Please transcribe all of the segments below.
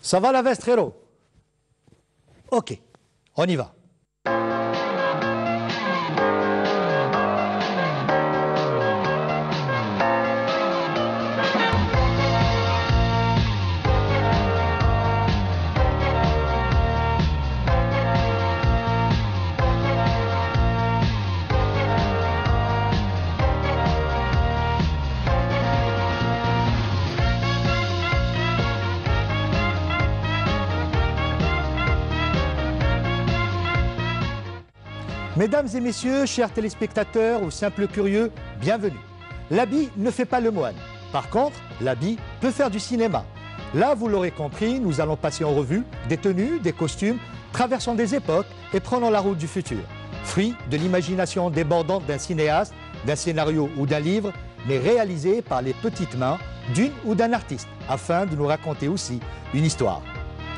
Ça va la veste, frérot? Ok, on y va. Mesdames et messieurs, chers téléspectateurs ou simples curieux, bienvenue. L'habit ne fait pas le moine. Par contre, l'habit peut faire du cinéma. Là, vous l'aurez compris, nous allons passer en revue des tenues, des costumes, traversant des époques et prenons la route du futur. Fruit de l'imagination débordante d'un cinéaste, d'un scénario ou d'un livre, mais réalisé par les petites mains d'une ou d'un artiste, afin de nous raconter aussi une histoire.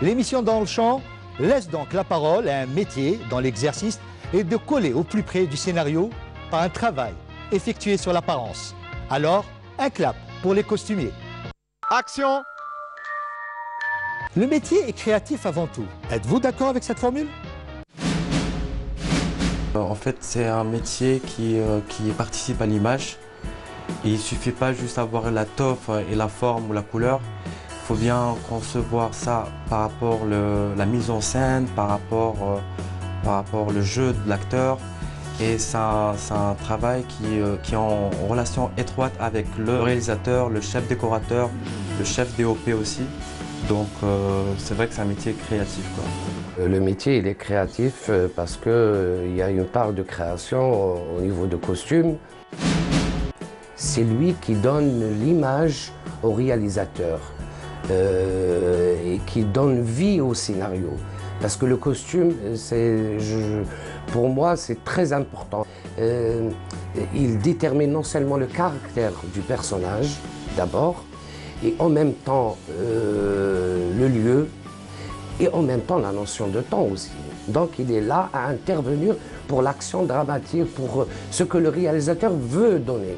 L'émission Dans le champ laisse donc la parole à un métier dans l'exercice et de coller au plus près du scénario par un travail effectué sur l'apparence. Alors, un clap pour les costumiers. Action! Le métier est créatif avant tout. Êtes-vous d'accord avec cette formule? En fait, c'est un métier qui participe à l'image. Il ne suffit pas juste d'avoir la toffe et la forme ou la couleur. Il faut bien concevoir ça par rapport à la mise en scène, par rapport au jeu de l'acteur. Et c'est un travail qui est en relation étroite avec le réalisateur, le chef décorateur, le chef DOP aussi. Donc c'est vrai que c'est un métier créatif, quoi. Le métier il est créatif parce qu'il y a une part de création au niveau de costume. C'est lui qui donne l'image au réalisateur et qui donne vie au scénario. Parce que le costume, pour moi, c'est très important. Il détermine non seulement le caractère du personnage, d'abord, et en même temps le lieu, et en même temps la notion de temps aussi. Donc il est là à intervenir pour l'action dramatique, pour ce que le réalisateur veut donner.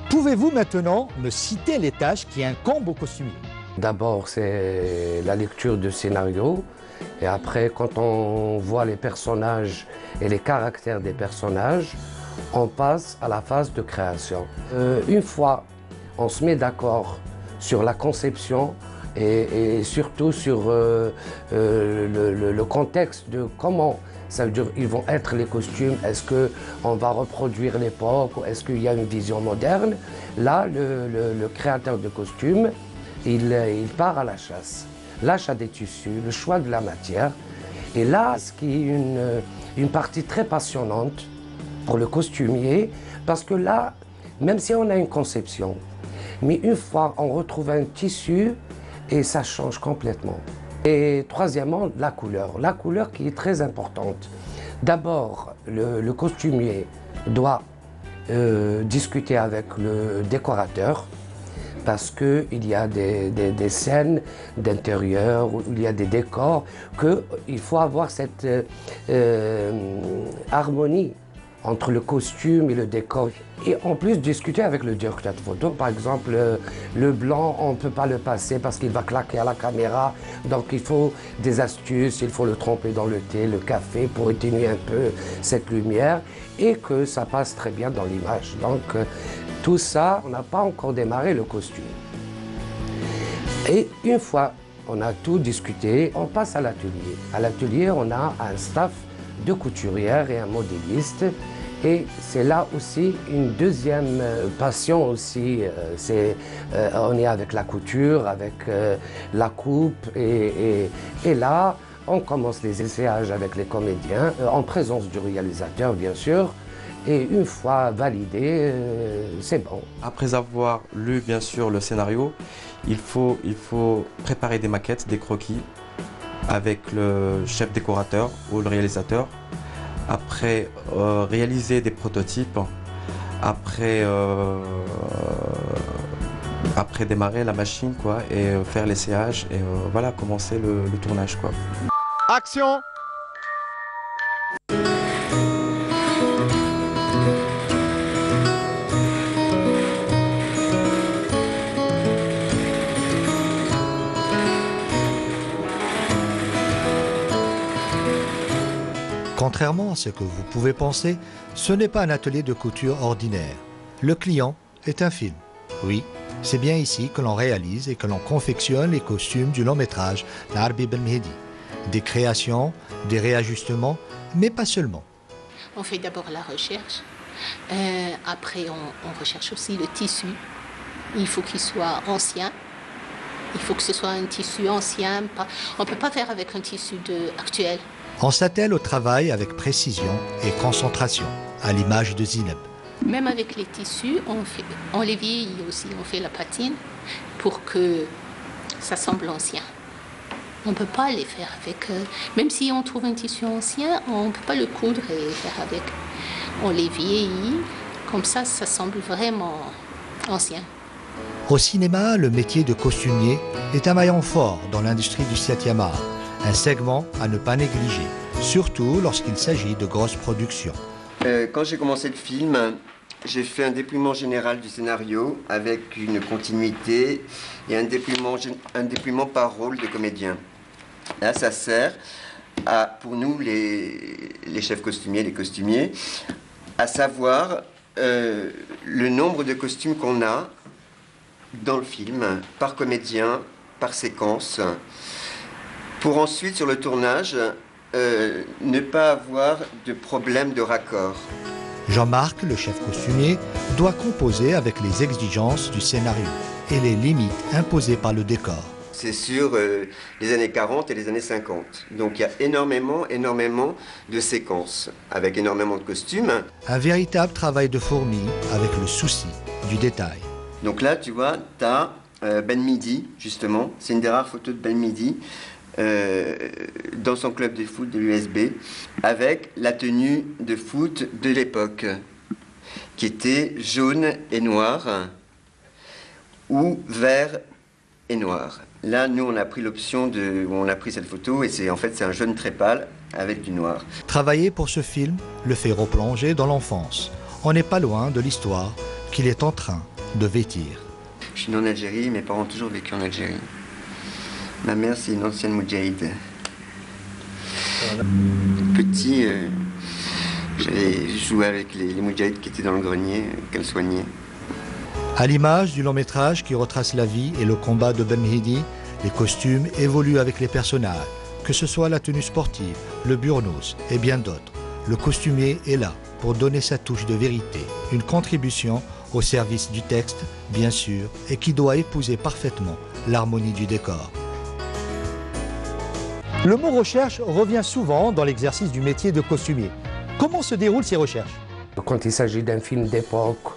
Pouvez-vous maintenant me citer les tâches qui incombent au costumier? D'abord, c'est la lecture du scénario. Et après, quand on voit les personnages et les caractères des personnages, on passe à la phase de création. Une fois on se met d'accord sur la conception et surtout sur le contexte de comment ça veut dire, ils vont être les costumes, est-ce qu'on va reproduire l'époque ou est-ce qu'il y a une vision moderne, là, le créateur de costumes, il part à la chasse. L'achat des tissus, le choix de la matière. Et là, ce qui est une partie très passionnante pour le costumier, parce que là, même si on a une conception, mais une fois on retrouve un tissu et ça change complètement. Et troisièmement, la couleur qui est très importante. D'abord, le costumier doit discuter avec le décorateur, parce qu'il y a des scènes d'intérieur, où il y a des décors, qu'il faut avoir cette harmonie entre le costume et le décor. Et en plus, discuter avec le directeur de photo. Par exemple, le blanc, on ne peut pas le passer parce qu'il va claquer à la caméra. Donc il faut des astuces, il faut le tremper dans le thé, le café pour atténuer un peu cette lumière et que ça passe très bien dans l'image. Donc tout ça, on n'a pas encore démarré le costume. Et une fois on a tout discuté, on passe à l'atelier. À l'atelier, on a un staff de couturières et un modéliste. Et c'est là aussi une deuxième passion aussi. On est avec la couture, avec la coupe. Et là, on commence les essayages avec les comédiens, en présence du réalisateur, bien sûr. Et une fois validé, c'est bon. Après avoir lu, bien sûr, le scénario, il faut préparer des maquettes, des croquis, avec le chef décorateur ou le réalisateur. Après, réaliser des prototypes. Après démarrer la machine, quoi, et faire l'essayage. Et voilà, commencer le tournage, quoi. Action! Contrairement à ce que vous pouvez penser, ce n'est pas un atelier de couture ordinaire. Le client est un film. Oui, c'est bien ici que l'on réalise et que l'on confectionne les costumes du long métrage d'Arbi Ben Mehdi. Des créations, des réajustements, mais pas seulement. On fait d'abord la recherche. Après, on recherche aussi le tissu. Il faut qu'il soit ancien. Il faut que ce soit un tissu ancien. On ne peut pas faire avec un tissu actuel. On s'attelle au travail avec précision et concentration, à l'image de Zineb. Même avec les tissus, on les vieillit aussi. On fait la patine pour que ça semble ancien. On ne peut pas les faire avec... même si on trouve un tissu ancien, on ne peut pas le coudre et faire avec. On les vieillit, comme ça semble vraiment ancien. Au cinéma, le métier de costumier est un maillon fort dans l'industrie du 7e art, un segment à ne pas négliger, surtout lorsqu'il s'agit de grosses productions. Quand j'ai commencé le film, j'ai fait un déploiement général du scénario avec une continuité et un déploiement par rôle de comédien. Là, ça sert pour nous, les chefs costumiers, les costumiers, à savoir le nombre de costumes qu'on a dans le film, par comédien, par séquence, pour ensuite, sur le tournage, ne pas avoir de problème de raccord. Jean-Marc, le chef costumier, doit composer avec les exigences du scénario et les limites imposées par le décor. C'est sur les années 40 et les années 50. Donc il y a énormément de séquences, avec énormément de costumes. Un véritable travail de fourmi avec le souci du détail. Donc là, tu vois, tu as Ben Mehdi, justement. C'est une des rares photos de Ben Mehdi dans son club de foot de l'USB, avec la tenue de foot de l'époque, qui était jaune et noir, ou vert et noir. Là, nous, on a pris l'option où on a pris cette photo, et c'est un jaune très pâle avec du noir. Travailler pour ce film le fait replonger dans l'enfance. On n'est pas loin de l'histoire qu'il est en train de vêtir. Je suis né en Algérie, mes parents ont toujours vécu en Algérie. Ma mère, c'est une ancienne moudjahide. Petit, j'allais jouer avec les moudjahides qui étaient dans le grenier, qu'elle soignait. À l'image du long métrage qui retrace la vie et le combat de Ben Mehdi, les costumes évoluent avec les personnages, que ce soit la tenue sportive, le burnous et bien d'autres. Le costumier est là pour donner sa touche de vérité, une contribution au service du texte, bien sûr, et qui doit épouser parfaitement l'harmonie du décor. Le mot recherche revient souvent dans l'exercice du métier de costumier. Comment se déroulent ces recherches? Quand il s'agit d'un film d'époque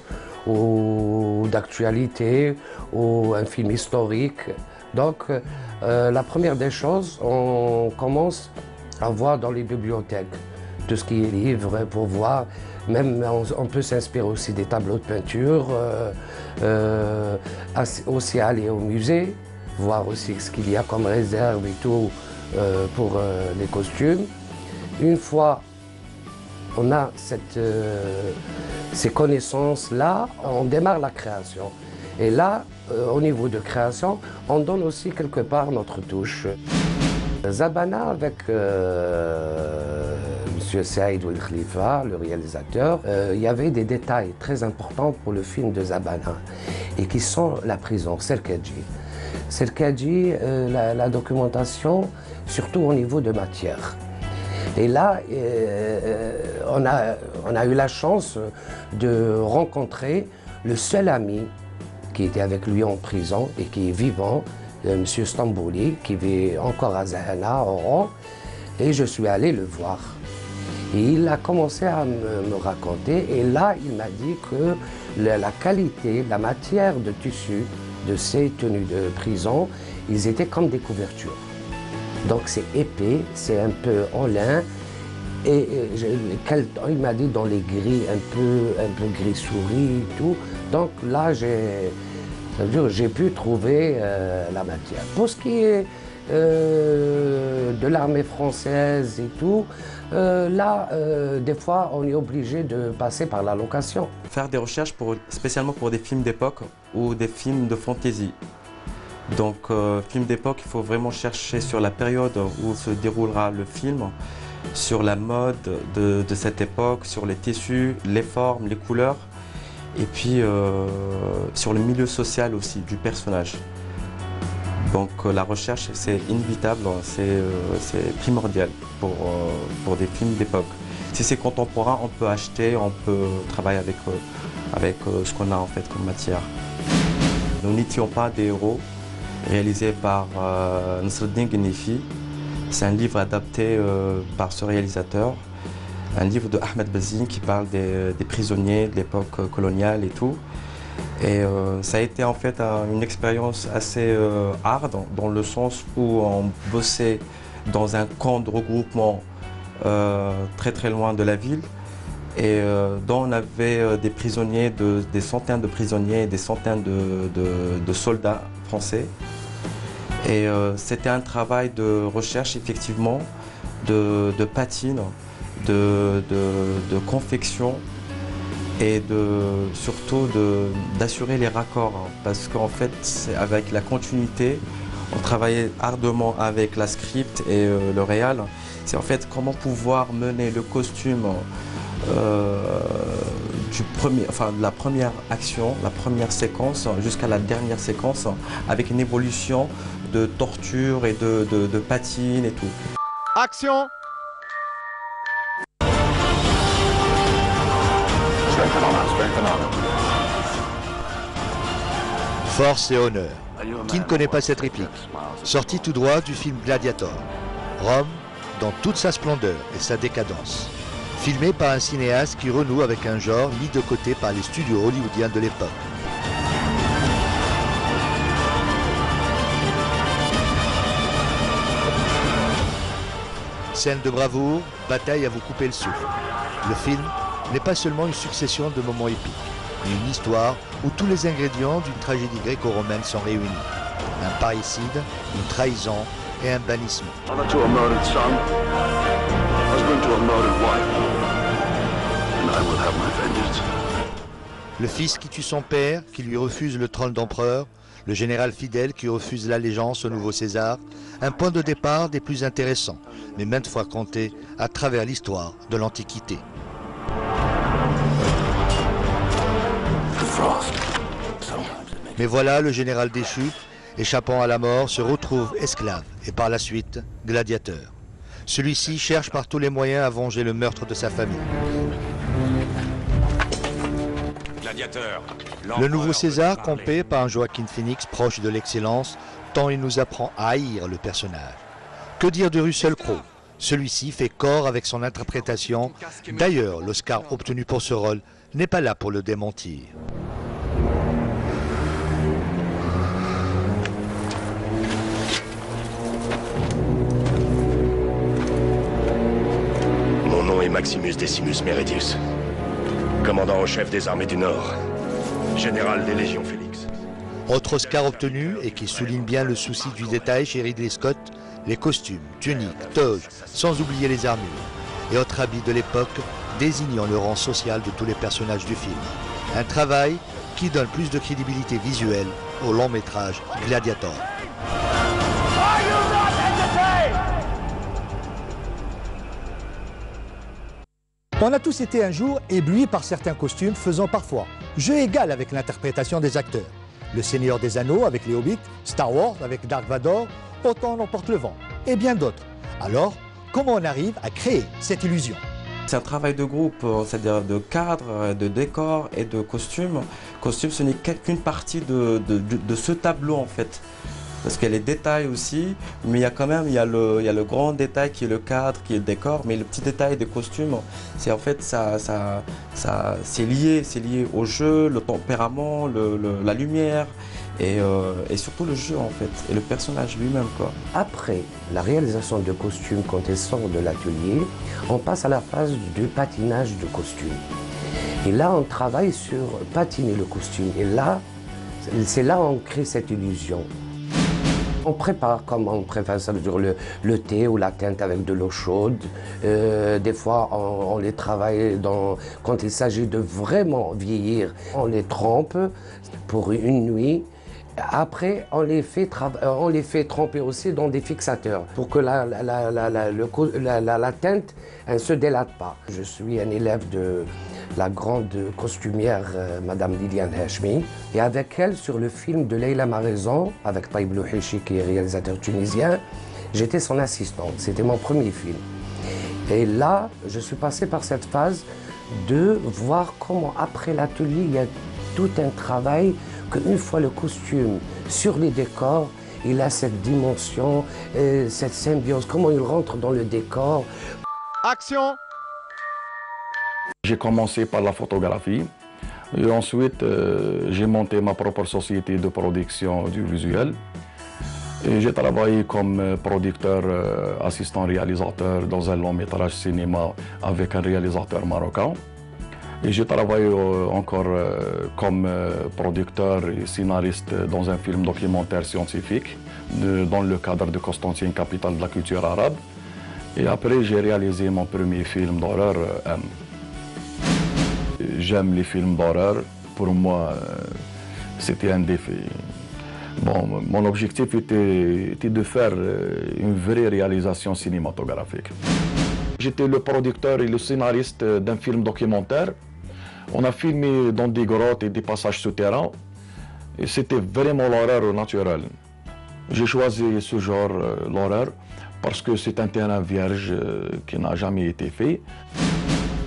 ou d'actualité ou un film historique, donc la première des choses, on commence à voir dans les bibliothèques tout ce qui est livre pour voir. Même on peut s'inspirer aussi des tableaux de peinture, aussi aller au musée, voir aussi ce qu'il y a comme réserve et tout pour les costumes. Une fois on a ces connaissances-là, on démarre la création. Et là, au niveau de création, on donne aussi quelque part notre touche. Zabana avec M. Saïd Ouel Khalifa, le réalisateur, il y avait des détails très importants pour le film de Zabana et qui sont la prison, Serkadji. Serkadji, la documentation, surtout au niveau de matière. Et là, on a eu la chance de rencontrer le seul ami qui était avec lui en prison et qui est vivant, M. Stambouli, qui vit encore à Zahana, au Oran, et je suis allé le voir. Et il a commencé à me raconter, et là, il m'a dit que la qualité, la matière de tissu de ces tenues de prison, ils étaient comme des couvertures. Donc c'est épais, c'est un peu en lin, et il m'a dit dans les gris, un peu gris souris et tout. Donc là, j'ai pu trouver la matière. Pour ce qui est de l'armée française et tout, là, des fois, on est obligé de passer par la location. Faire des recherches spécialement pour des films d'époque ou des films de fantaisie. Donc, film d'époque, il faut vraiment chercher sur la période où se déroulera le film sur la mode de cette époque, sur les tissus, les formes, les couleurs, et puis sur le milieu social aussi du personnage. Donc la recherche, c'est inévitable, c'est primordial pour des films d'époque. Si c'est contemporain, on peut acheter, on peut travailler avec ce qu'on a en fait comme matière. Nous n'étions pas des héros, réalisé par Nasreddin Ghennifi. C'est un livre adapté par ce réalisateur, un livre de Ahmed Bazine qui parle des prisonniers de l'époque coloniale et tout. Et ça a été en fait une expérience assez hard, dans le sens où on bossait dans un camp de regroupement très très loin de la ville, et dont on avait des prisonniers, des centaines de prisonniers, des centaines de soldats français. Et c'était un travail de recherche effectivement, de patine, de confection, et surtout d'assurer les raccords, hein, parce qu'en fait, avec la continuité, on travaillait ardemment avec la script et le réal. C'est en fait comment pouvoir mener le costume de la première action, la première séquence, jusqu'à la dernière séquence, avec une évolution de torture et de patine et tout. Action. Force et honneur. Qui ne connaît pas cette réplique? Sortie tout droit du film Gladiator. Rome dans toute sa splendeur et sa décadence. Filmé par un cinéaste qui renoue avec un genre mis de côté par les studios hollywoodiens de l'époque. Scène de bravoure, bataille à vous couper le souffle. Le film n'est pas seulement une succession de moments épiques, mais une histoire où tous les ingrédients d'une tragédie gréco-romaine sont réunis. Un parricide, une trahison et un bannissement. Le fils qui tue son père, qui lui refuse le trône d'empereur, le général fidèle qui refuse l'allégeance au nouveau César, un point de départ des plus intéressants, mais maintes fois compté à travers l'histoire de l'Antiquité. Mais voilà, le général déchu, échappant à la mort, se retrouve esclave et par la suite gladiateur. Celui-ci cherche par tous les moyens à venger le meurtre de sa famille. Le nouveau César, campé par un Joaquin Phoenix proche de l'excellence, tant il nous apprend à haïr le personnage. Que dire de Russell Crowe? Celui-ci fait corps avec son interprétation. D'ailleurs, l'Oscar obtenu pour ce rôle n'est pas là pour le démentir. Mon nom est Maximus Decimus Meridius, commandant en chef des armées du Nord, général des Légions Félix. Autre Oscar obtenu, et qui souligne bien le souci du détail chez Ridley Scott, les costumes, tuniques, toges, sans oublier les armures, et autres habits de l'époque désignant le rang social de tous les personnages du film. Un travail qui donne plus de crédibilité visuelle au long métrage Gladiator. On a tous été un jour éblouis par certains costumes faisant parfois jeu égal avec l'interprétation des acteurs. Le Seigneur des Anneaux avec les Hobbits, Star Wars avec Dark Vador, Autant n'emporte le vent, et bien d'autres. Alors, comment on arrive à créer cette illusion? C'est un travail de groupe, c'est-à-dire de cadre, de décor et de costume. Costume, ce n'est qu'une partie de ce tableau en fait. Parce qu'il y a les détails aussi, mais il y a quand même le grand détail qui est le cadre, qui est le décor, mais le petit détail des costumes, c'est en fait c'est lié au jeu, le tempérament, la lumière et surtout le jeu en fait, et le personnage lui-même quoi. Après la réalisation de costumes, quand ils sortent de l'atelier, on passe à la phase du patinage de costume. Et là, on travaille sur patiner le costume. Et là, c'est là qu'on crée cette illusion. On prépare comme on prépare ça veut dire le thé ou la teinte avec de l'eau chaude. Des fois, on les travaille quand il s'agit de vraiment vieillir. On les trempe pour une nuit Après, on les fait tremper aussi dans des fixateurs pour que la teinte ne se délate pas. Je suis un élève de la grande costumière Madame Liliane Hachmi. Et avec elle, sur le film de Leila Maraison, avec Taïb Louhichi, qui est réalisateur tunisien, j'étais son assistante. C'était mon premier film. Et là, je suis passé par cette phase de voir comment, après l'atelier, il y a tout un travail, qu'une fois le costume sur les décors, il a cette dimension, cette symbiose, comment il rentre dans le décor. Action. J'ai commencé par la photographie et ensuite j'ai monté ma propre société de production audiovisuelle. Et j'ai travaillé comme producteur, assistant réalisateur dans un long métrage cinéma avec un réalisateur marocain. Et j'ai travaillé encore comme producteur et scénariste dans un film documentaire scientifique dans le cadre de Constantine, capitale de la culture arabe. Et après, j'ai réalisé mon premier film d'horreur, M. J'aime les films d'horreur. Pour moi, c'était un défi. Bon, mon objectif était de faire une vraie réalisation cinématographique. J'étais le producteur et le scénariste d'un film documentaire. On a filmé dans des grottes et des passages souterrains. Et c'était vraiment l'horreur naturelle. J'ai choisi ce genre, l'horreur, parce que c'est un terrain vierge qui n'a jamais été fait.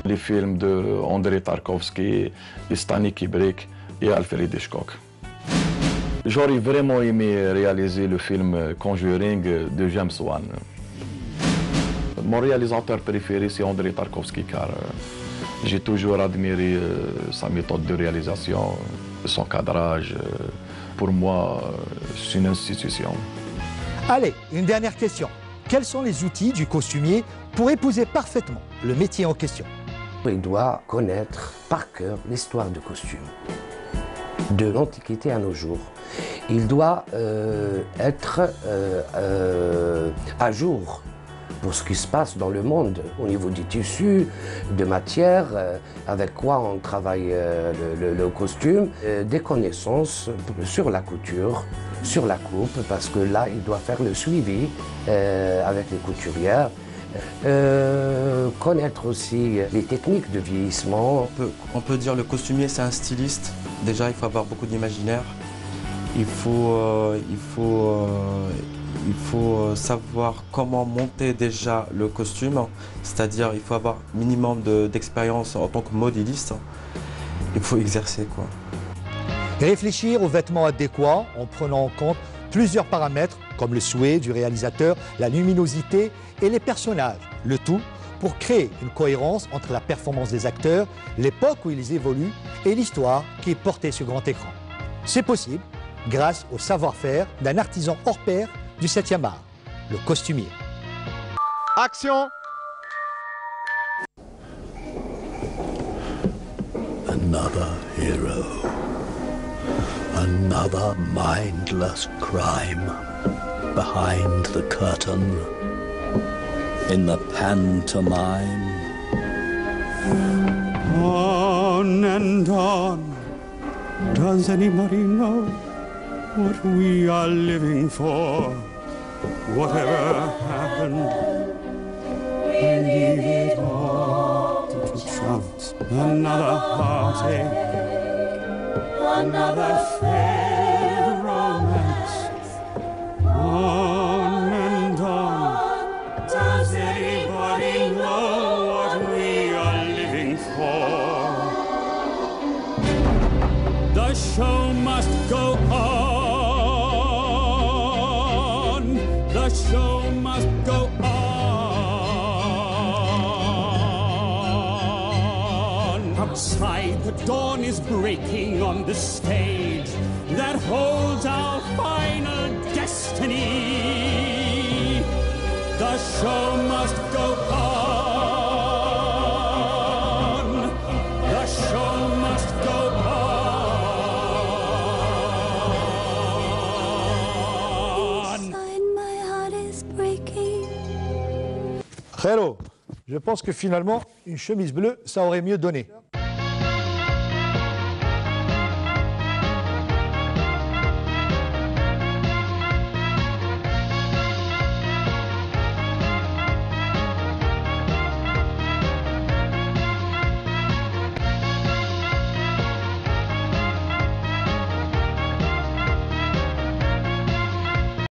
Les films de Andrei Tarkovsky, Stanley Kubrick et Alfred Hitchcock. J'aurais vraiment aimé réaliser le film Conjuring de James Wan. Mon réalisateur préféré, c'est Andrei Tarkovsky, car j'ai toujours admiré sa méthode de réalisation, son cadrage. Pour moi, c'est une institution. Allez, une dernière question. Quels sont les outils du costumier pour épouser parfaitement le métier en question? Il doit connaître par cœur l'histoire du costume, de l'Antiquité à nos jours. Il doit être à jour pour ce qui se passe dans le monde, au niveau des tissus, de matière, avec quoi on travaille le costume, des connaissances sur la couture, sur la coupe, parce que là, il doit faire le suivi avec les couturières. Connaître aussi les techniques de vieillissement. On peut dire le costumier, c'est un styliste. Déjà, il faut avoir beaucoup d'imaginaire. Il faut savoir comment monter déjà le costume, c'est-à-dire il faut avoir minimum d'expérience en tant que modéliste. Il faut exercer, quoi. Réfléchir aux vêtements adéquats en prenant en compte plusieurs paramètres comme le souhait du réalisateur, la luminosité et les personnages. Le tout pour créer une cohérence entre la performance des acteurs, l'époque où ils évoluent et l'histoire qui est portée sur grand écran. C'est possible grâce au savoir-faire d'un artisan hors pair du 7e art, le costumier. Action. Another hero. Another mindless crime behind the curtain. In the pantomime. On and on. Does anybody know what we are living for? Whatever happened, leave it all to chance. Another heartache, another failed romance. On and on. Does anybody know what we are living for? The show must go on. The show must go on. Outside, the dawn is breaking on the stage that holds our final destiny. The show must go on. The show must go on. Inside my heart is breaking. Hello, je pense que finalement, une chemise bleue, ça aurait mieux donné.